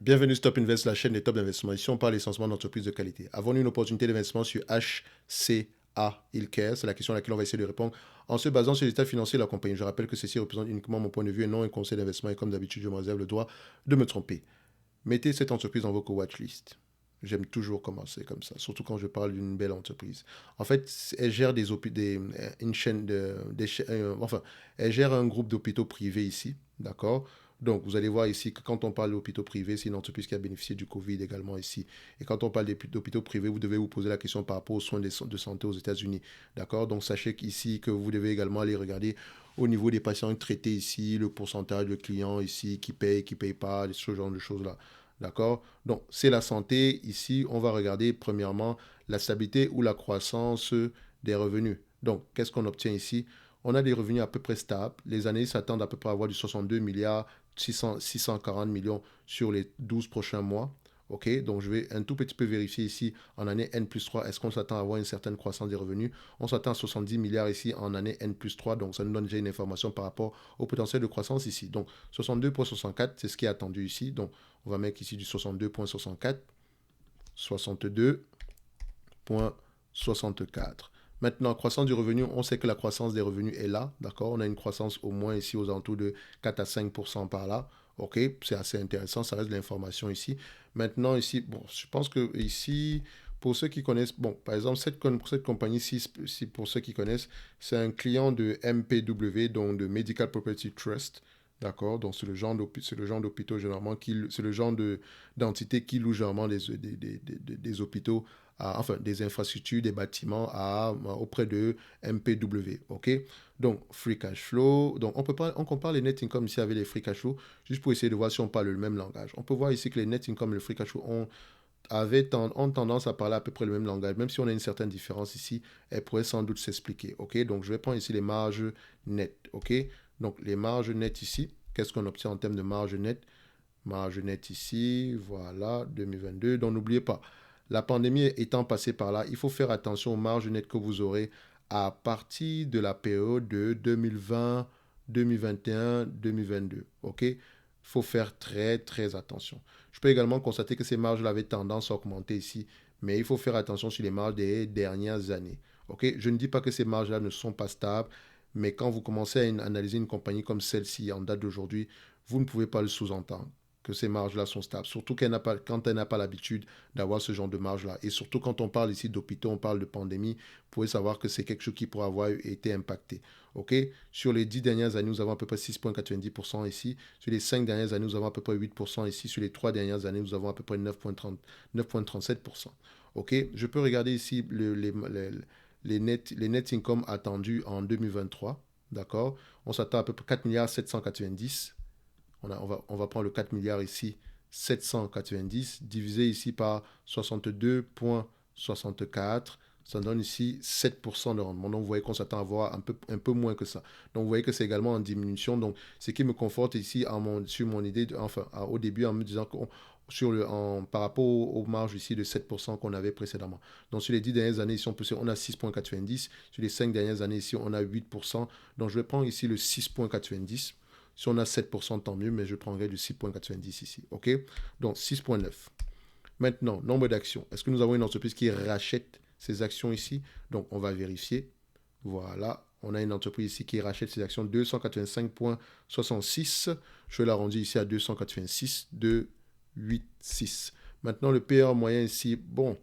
Bienvenue Stop Invest, la chaîne des top d'investissement. Ici, on parle essentiellement d'entreprises de qualité. Avons-nous une opportunité d'investissement sur HCA Healthcare? C'est la question à laquelle on va essayer de répondre en se basant sur l'état financier de la compagnie. Je rappelle que ceci représente uniquement mon point de vue et non un conseil d'investissement. Et comme d'habitude, je me réserve le droit de me tromper. Mettez cette entreprise dans votre watchlist. J'aime toujours commencer comme ça, surtout quand je parle d'une belle entreprise. En fait, elle gère une chaîne enfin, elle gère un groupe d'hôpitaux privés ici, d'accord. Donc, vous allez voir ici que quand on parle d'hôpitaux privés, c'est une entreprise qui a bénéficié du Covid également ici. Et quand on parle d'hôpitaux privés, vous devez vous poser la question par rapport aux soins de santé aux États-Unis, d'accord. Donc, sachez qu'ici, que vous devez également aller regarder au niveau des patients traités ici, le pourcentage de clients ici qui paye pas, ce genre de choses-là. D'accord. Donc, c'est la santé. Ici, on va regarder premièrement la stabilité ou la croissance des revenus. Donc, qu'est-ce qu'on obtient ici? On a des revenus à peu près stables. Les années s'attendent à peu près à avoir du 62 milliards 640 millions sur les 12 prochains mois. OK, donc je vais un tout petit peu vérifier ici en année N plus 3, est-ce qu'on s'attend à avoir une certaine croissance des revenus? On s'attend à 70 milliards ici en année N plus 3, donc ça nous donne déjà une information par rapport au potentiel de croissance ici. Donc 62,64, c'est ce qui est attendu ici. Donc on va mettre ici du 62,64, 62,64. Maintenant, croissance du revenu, on sait que la croissance des revenus est là, d'accord. On a une croissance au moins ici aux alentours de 4 à 5% par là. OK, c'est assez intéressant, ça reste de l'information ici. Maintenant, ici, bon, je pense que ici, pour ceux qui connaissent, bon, par exemple, cette compagnie-ci, pour ceux qui connaissent, c'est un client de MPW, donc de Medical Property Trust. D'accord, donc c'est le genre d'hôpitaux généralement c'est le genre d'entité qui loue généralement des hôpitaux, enfin des infrastructures, des bâtiments auprès de MPW. Ok, donc free cash flow. Donc on compare les net income ici avec les free cash flow, juste pour essayer de voir si on parle le même langage. On peut voir ici que les net income et le free cash flow ont tendance à parler à peu près le même langage, même si on a une certaine différence ici, elle pourrait sans doute s'expliquer. Ok, donc je vais prendre ici les marges nettes. Ok, donc les marges nettes ici, qu'est-ce qu'on obtient en termes de marge nette? Marge nette ici, voilà, 2022. Donc n'oubliez pas, la pandémie étant passée par là, il faut faire attention aux marges nettes que vous aurez à partir de la période de 2020, 2021, 2022. OK? Il faut faire très, très attention. Je peux également constater que ces marges-là avaient tendance à augmenter ici, mais il faut faire attention sur les marges des dernières années. OK? Je ne dis pas que ces marges-là ne sont pas stables, mais quand vous commencez à analyser une compagnie comme celle-ci en date d'aujourd'hui, vous ne pouvez pas le sous-entendre que ces marges-là sont stables, surtout quand elle n'a pas l'habitude d'avoir ce genre de marge-là. Et surtout quand on parle ici d'hôpitaux, on parle de pandémie, vous pouvez savoir que c'est quelque chose qui pourrait avoir été impacté. OK? Sur les 10 dernières années, nous avons à peu près 6,90% ici. Sur les 5 dernières années, nous avons à peu près 8% ici. Sur les 3 dernières années, nous avons à peu près 9,37%. OK? Je peux regarder ici les net income attendus en 2023. D'accord? On s'attend à peu près 4 milliards 790. On va prendre le 4 milliards ici, 790, divisé ici par 62,64. Ça donne ici 7% de rendement. Donc, vous voyez qu'on s'attend à avoir un peu moins que ça. Donc, vous voyez que c'est également en diminution. Donc, ce qui me conforte ici sur mon idée, au début, en me disant que par rapport aux marges ici de 7% qu'on avait précédemment. Donc, sur les 10 dernières années, ici, on a 6,90. Sur les 5 dernières années, ici, on a 8%. Donc, je vais prendre ici le 6,90. Si on a 7%, tant mieux, mais je prendrai du 6,90 ici. OK? Donc 6,9. Maintenant, nombre d'actions. Est-ce que nous avons une entreprise qui rachète ses actions ici? Donc, on va vérifier. Voilà. On a une entreprise ici qui rachète ses actions 285,66. Je l'arrondis ici à 286, 286. Maintenant, le PR moyen ici, bon,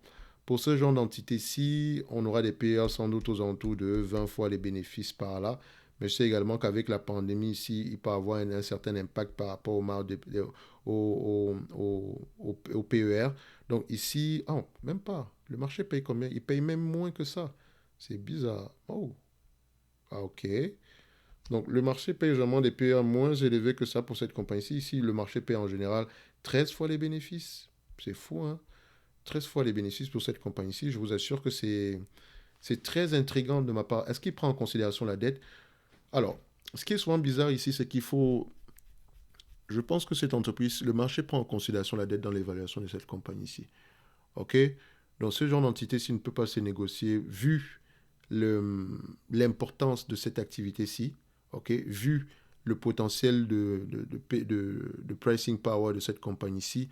pour ce genre d'entité-ci, on aura des PR sans doute aux alentours de 20 fois les bénéfices par là. Mais je sais également qu'avec la pandémie ici, il peut avoir un certain impact par rapport au PER. Donc ici, oh, même pas. Le marché paye combien? Il paye même moins que ça. C'est bizarre. Oh, ah, ok. Donc le marché paye généralement des PER moins élevés que ça pour cette compagnie-ci. Ici, le marché paye en général 13 fois les bénéfices. C'est fou, hein? 13 fois les bénéfices pour cette compagnie-ci. Je vous assure que c'est très intriguant de ma part. Est-ce qu'il prend en considération la dette? Alors, ce qui est souvent bizarre ici, c'est qu'il faut... Je pense que cette entreprise, le marché prend en considération la dette dans l'évaluation de cette compagnie-ci. OK? Donc, ce genre d'entité-ci ne peut pas se négocier vu l'importance de cette activité-ci. OK? Vu le potentiel de pricing power de cette compagnie-ci,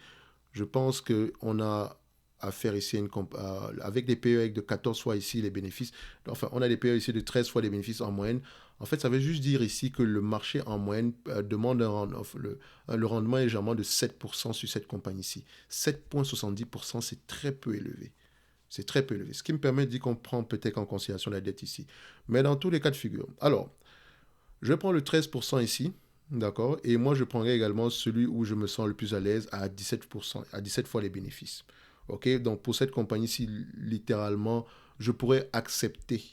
je pense qu'on a à faire ici avec des PE avec de 14 fois ici les bénéfices. Enfin, on a des PE ici de 13 fois les bénéfices en moyenne. En fait, ça veut juste dire ici que le marché en moyenne demande le rendement est légèrement de 7% sur cette compagnie-ci. 7,70%, c'est très peu élevé. C'est très peu élevé. Ce qui me permet de dire qu'on prend peut-être en considération la dette ici. Mais dans tous les cas de figure. Alors, je prends le 13% ici. D'accord. Et moi, je prendrai également celui où je me sens le plus à l'aise à 17%, à 17 fois les bénéfices. OK. Donc, pour cette compagnie-ci, littéralement, je pourrais accepter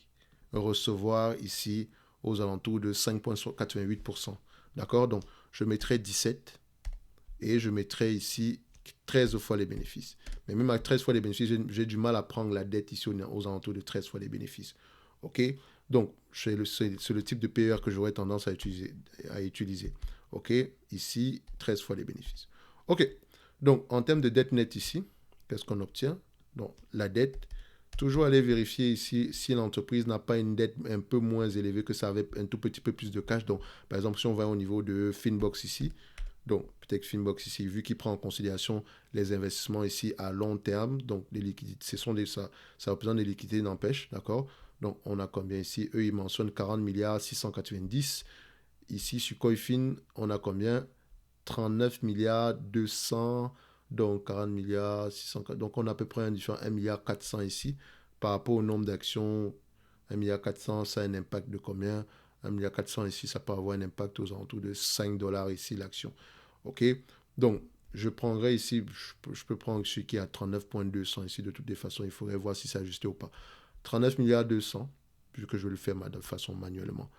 recevoir ici aux alentours de 5,88%. D'accord. Donc, je mettrai 17 et je mettrai ici 13 fois les bénéfices. Mais même à 13 fois les bénéfices, j'ai du mal à prendre la dette ici aux alentours de 13 fois les bénéfices. OK. Donc, c'est le type de PER que j'aurais tendance à utiliser. OK. Ici, 13 fois les bénéfices. OK. Donc, en termes de dette nette ici, qu'est-ce qu'on obtient? Donc, la dette, toujours aller vérifier ici si l'entreprise n'a pas une dette un peu moins élevée que ça, avec un tout petit peu plus de cash. Donc, par exemple, si on va au niveau de Finbox ici, donc peut-être Finbox ici, vu qu'il prend en considération les investissements ici à long terme, donc les liquidités, ça représente des liquidités, n'empêche, d'accord? Donc on a combien ici? Eux, ils mentionnent 40 milliards 690. Ici, sur Coifin, on a combien? 39 milliards 200, donc 40 milliards 600. Donc on a à peu près un différent 1 milliard 400 ici. Par rapport au nombre d'actions, 1 milliard 400, ça a un impact de combien? 1 milliard 400 ici, ça peut avoir un impact aux alentours de 5 dollars ici l'action. OK? Donc, je prendrai ici, je peux prendre celui qui est à 39,200 ici. De toutes les façons, il faudrait voir si c'est ajusté ou pas. 39 milliards 200, puisque je vais le faire de façon manuellement.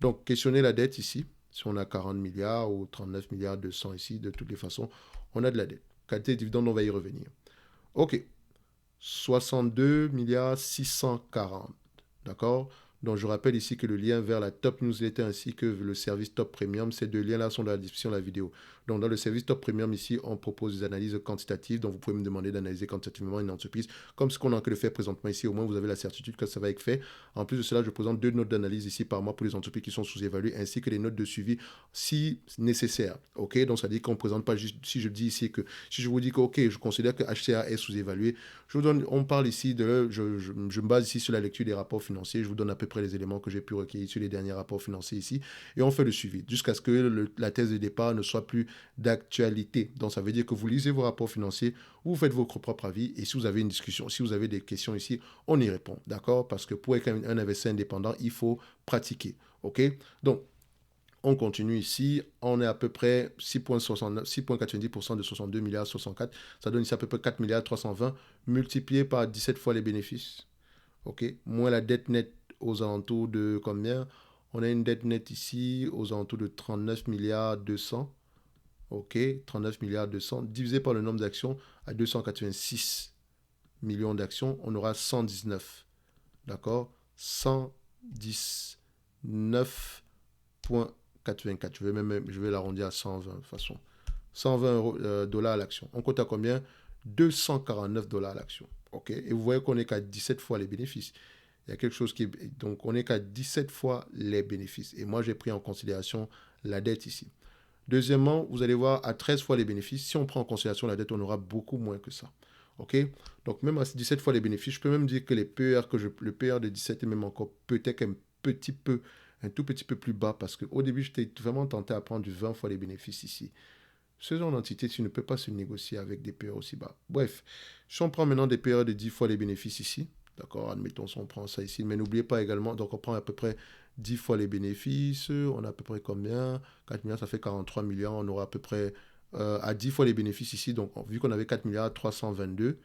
Donc, questionner la dette ici. Si on a 40 milliards ou 39 milliards 200 ici, de toutes les façons, on a de la dette. Qualité de dividende, on va y revenir. OK. 62 milliards 640. D'accord? Donc, je rappelle ici que le lien vers la Top Newsletter ainsi que le service Top Premium, ces deux liens-là sont dans la description de la vidéo. Donc, dans le service Top Premium, ici, on propose des analyses quantitatives. Donc, vous pouvez me demander d'analyser quantitativement une entreprise, comme ce qu'on a en train de faire présentement ici. Au moins, vous avez la certitude que ça va être fait. En plus de cela, je présente 2 notes d'analyse ici par mois pour les entreprises qui sont sous-évaluées, ainsi que les notes de suivi si nécessaire. OK? Donc, ça veut dire qu'on ne présente pas juste, si je dis ici que, si je vous dis que, OK, je considère que HCA est sous-évalué, on parle ici je me base ici sur la lecture des rapports financiers. Je vous donne à peu près les éléments que j'ai pu recueillir sur les derniers rapports financiers ici. Et on fait le suivi jusqu'à ce que la thèse de départ ne soit plus d'actualité. Donc, ça veut dire que vous lisez vos rapports financiers, vous faites votre propre avis. Et si vous avez une discussion, si vous avez des questions ici, on y répond. D'accord? Parce que pour être un investisseur indépendant, il faut pratiquer. OK? Donc, on continue ici, on est à peu près 6,90% de 62 milliards 64. Ça donne ici à peu près 4 milliards 320 multiplié par 17 fois les bénéfices. OK? Moins la dette nette aux alentours de combien? On a une dette nette ici aux alentours de 39 milliards 200. OK? 39 milliards 200 divisé par le nombre d'actions à 286 millions d'actions, on aura 119. D'accord? 119,84. Je vais l'arrondir à 120 de toute façon. 120 dollars à l'action. On compte à combien? 249 dollars à l'action. OK? Et vous voyez qu'on n'est qu'à 17 fois les bénéfices. Il y a quelque chose qui est... Donc, on n'est qu'à 17 fois les bénéfices. Et moi, j'ai pris en considération la dette ici. Deuxièmement, vous allez voir à 13 fois les bénéfices. Si on prend en considération la dette, on aura beaucoup moins que ça. OK? Donc, même à 17 fois les bénéfices, je peux même dire que le PER de 17 est même encore peut-être un tout petit peu plus bas parce qu'au début, j'étais vraiment tenté à prendre du 20 fois les bénéfices ici. Ce genre d'entité, tu ne peux pas se négocier avec des PER aussi bas. Bref, si on prend maintenant des PER de 10 fois les bénéfices ici, d'accord, admettons si on prend ça ici, mais n'oubliez pas également, donc on prend à peu près 10 fois les bénéfices, on a à peu près combien? 4 milliards, ça fait 43 milliards, on aura à peu près à 10 fois les bénéfices ici, donc vu qu'on avait 4 milliards 322,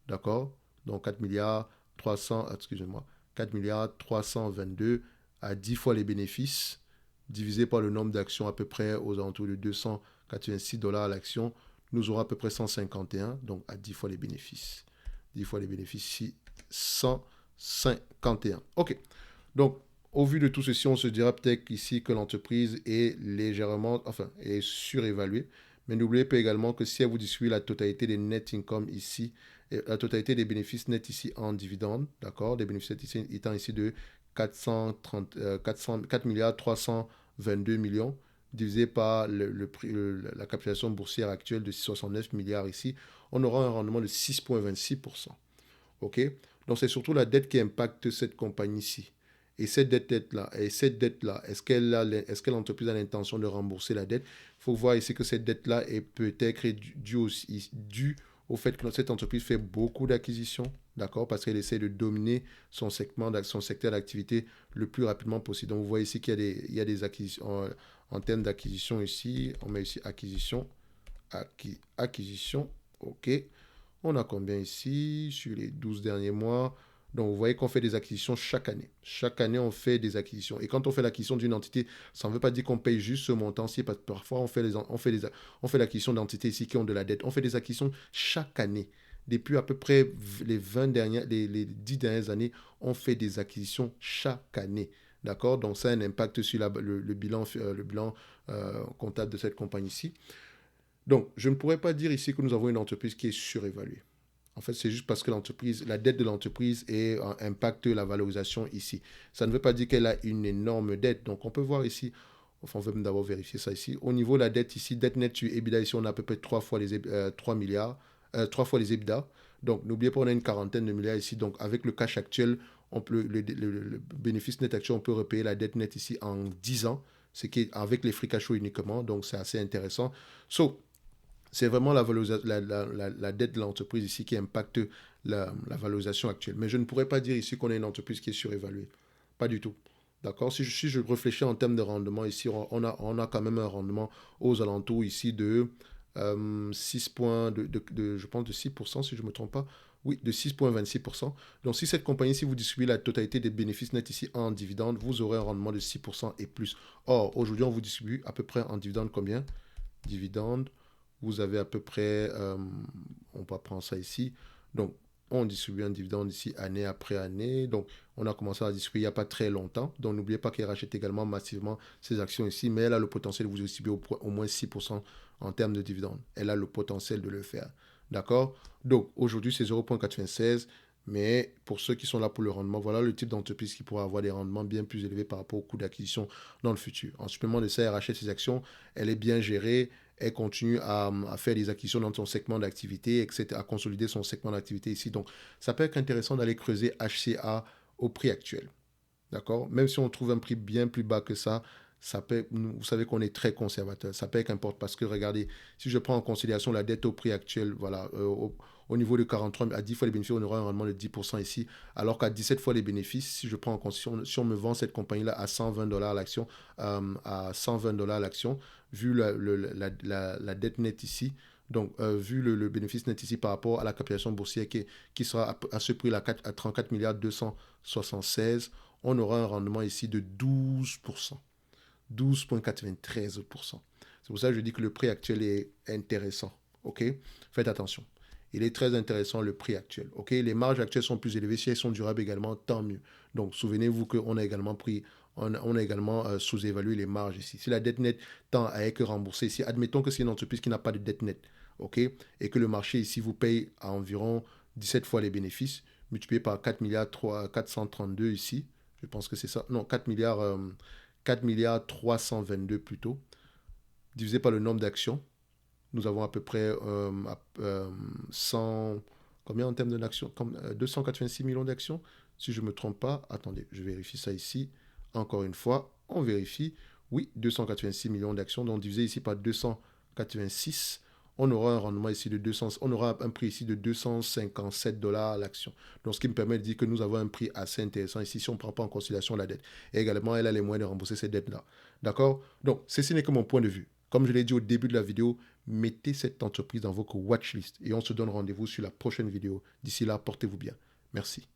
d'accord, donc 4 milliards 300, excusez-moi, 4 milliards 322 à 10 fois les bénéfices, divisé par le nombre d'actions à peu près aux alentours de 286 dollars à l'action, nous aurons à peu près 151, donc à 10 fois les bénéfices. 10 fois les bénéfices ici, 151. OK. Donc, au vu de tout ceci, on se dira peut-être ici que l'entreprise est légèrement, enfin, est surévaluée. Mais n'oubliez pas également que si elle vous distribue la totalité des net income ici, la totalité des bénéfices nets ici en dividendes, d'accord, des bénéfices nets ici, étant ici de 4 milliards 322 millions, divisé par le prix, la capitalisation boursière actuelle de 69 milliards ici, on aura un rendement de 6,26%. OK? Donc, c'est surtout la dette qui impacte cette compagnie-ci. Et cette dette-là, est-ce que l'entreprise a l'intention de rembourser la dette? Il faut voir ici que cette dette-là est peut-être due au fait que cette entreprise fait beaucoup d'acquisitions, d'accord? Parce qu'elle essaie de dominer son secteur d'activité le plus rapidement possible. Donc, vous voyez ici qu'il y a des acquisitions, en termes d'acquisition ici, on met ici acquisition, OK. On a combien ici sur les 12 derniers mois? Donc, vous voyez qu'on fait des acquisitions chaque année. Chaque année, on fait des acquisitions. Et quand on fait l'acquisition d'une entité, ça ne veut pas dire qu'on paye juste ce montant-ci, parce que parfois, on fait l'acquisition d'entités ici qui ont de la dette. On fait des acquisitions chaque année. Depuis à peu près les 10 dernières années, on fait des acquisitions chaque année. D'accord? Donc, ça a un impact sur le bilan, comptable de cette compagnie-ci. Donc, je ne pourrais pas dire ici que nous avons une entreprise qui est surévaluée. En fait, c'est juste parce que la dette de l'entreprise impacte la valorisation ici. Ça ne veut pas dire qu'elle a une énorme dette. Donc, on peut voir ici, enfin, on veut d'abord vérifier ça ici. Au niveau de la dette ici, dette nette sur EBITDA, ici, on a à peu près 3 fois les, 3 milliards, 3 fois les EBITDA. Donc, n'oubliez pas, on a une quarantaine de milliards ici. Donc, avec le cash actuel, le bénéfice net actuel, on peut repayer la dette nette ici en 10 ans, ce qui est avec les free cash flow uniquement. Donc, c'est assez intéressant. C'est vraiment la dette de l'entreprise ici qui impacte la valorisation actuelle. Mais je ne pourrais pas dire ici qu'on a une entreprise qui est surévaluée. Pas du tout. D'accord? Si je réfléchis en termes de rendement, ici, on a quand même un rendement aux alentours ici de 6 points, je pense de 6%, si je ne me trompe pas. Oui, de 6,26%. Donc, si cette compagnie, si vous distribuez la totalité des bénéfices nets ici en dividendes, vous aurez un rendement de 6% et plus. Or, aujourd'hui, on vous distribue à peu près en dividendes combien? Dividendes, vous avez à peu près, on va prendre ça ici. Donc, on distribue un dividende ici année après année. Donc, on a commencé à distribuer il n'y a pas très longtemps. Donc, n'oubliez pas qu'elle rachète également massivement ses actions ici, mais elle a le potentiel de vous distribuer au moins 6% en termes de dividendes. Elle a le potentiel de le faire. D'accord? Donc, aujourd'hui, c'est 0,96. Mais pour ceux qui sont là pour le rendement, voilà le type d'entreprise qui pourra avoir des rendements bien plus élevés par rapport au coût d'acquisition dans le futur. En supplément de ça, elle rachète ses actions, elle est bien gérée, elle continue à faire des acquisitions dans son segment d'activité, etc., à consolider son segment d'activité ici. Donc, ça peut être intéressant d'aller creuser HCA au prix actuel. D'accord? Même si on trouve un prix bien plus bas que ça peut, vous savez qu'on est très conservateur. Ça peut être important parce que, regardez, si je prends en considération la dette au prix actuel, voilà, au niveau de 43, à 10 fois les bénéfices, on aura un rendement de 10% ici, alors qu'à 17 fois les bénéfices, si je prends en considération, si on me vend cette compagnie-là à 120 dollars l'action, à 120 dollars l'action, vu la dette nette ici, donc, vu le bénéfice net ici par rapport à la capitalisation boursière qui sera à ce prix-là à 34 milliards 276, on aura un rendement ici de 12%. 12,93%. C'est pour ça que je dis que le prix actuel est intéressant. OK? Faites attention. Il est très intéressant le prix actuel. OK? Les marges actuelles sont plus élevées. Si elles sont durables également, tant mieux. Donc, souvenez-vous qu'on a également sous-évalué les marges ici. Si la dette nette tend à être remboursée ici, admettons que c'est une entreprise qui n'a pas de dette nette, OK? Et que le marché ici vous paye à environ 17 fois les bénéfices, multiplié par 4 milliards 432 ici. Je pense que c'est ça. Non, 4 milliards 322 plutôt, divisé par le nombre d'actions. Nous avons à peu près 100, combien en termes d'actions? 286 millions d'actions, si je ne me trompe pas. Attendez, je vérifie ça ici. Encore une fois, on vérifie. Oui, 286 millions d'actions, donc divisé ici par 286, on aura un rendement ici de 200, on aura un prix ici de 257 dollars l'action. Donc, ce qui me permet de dire que nous avons un prix assez intéressant ici si on ne prend pas en considération la dette. Et également, elle a les moyens de rembourser cette dette-là. D'accord? Donc, ceci n'est que mon point de vue. Comme je l'ai dit au début de la vidéo, mettez cette entreprise dans votre watchlist et on se donne rendez-vous sur la prochaine vidéo. D'ici là, portez-vous bien. Merci.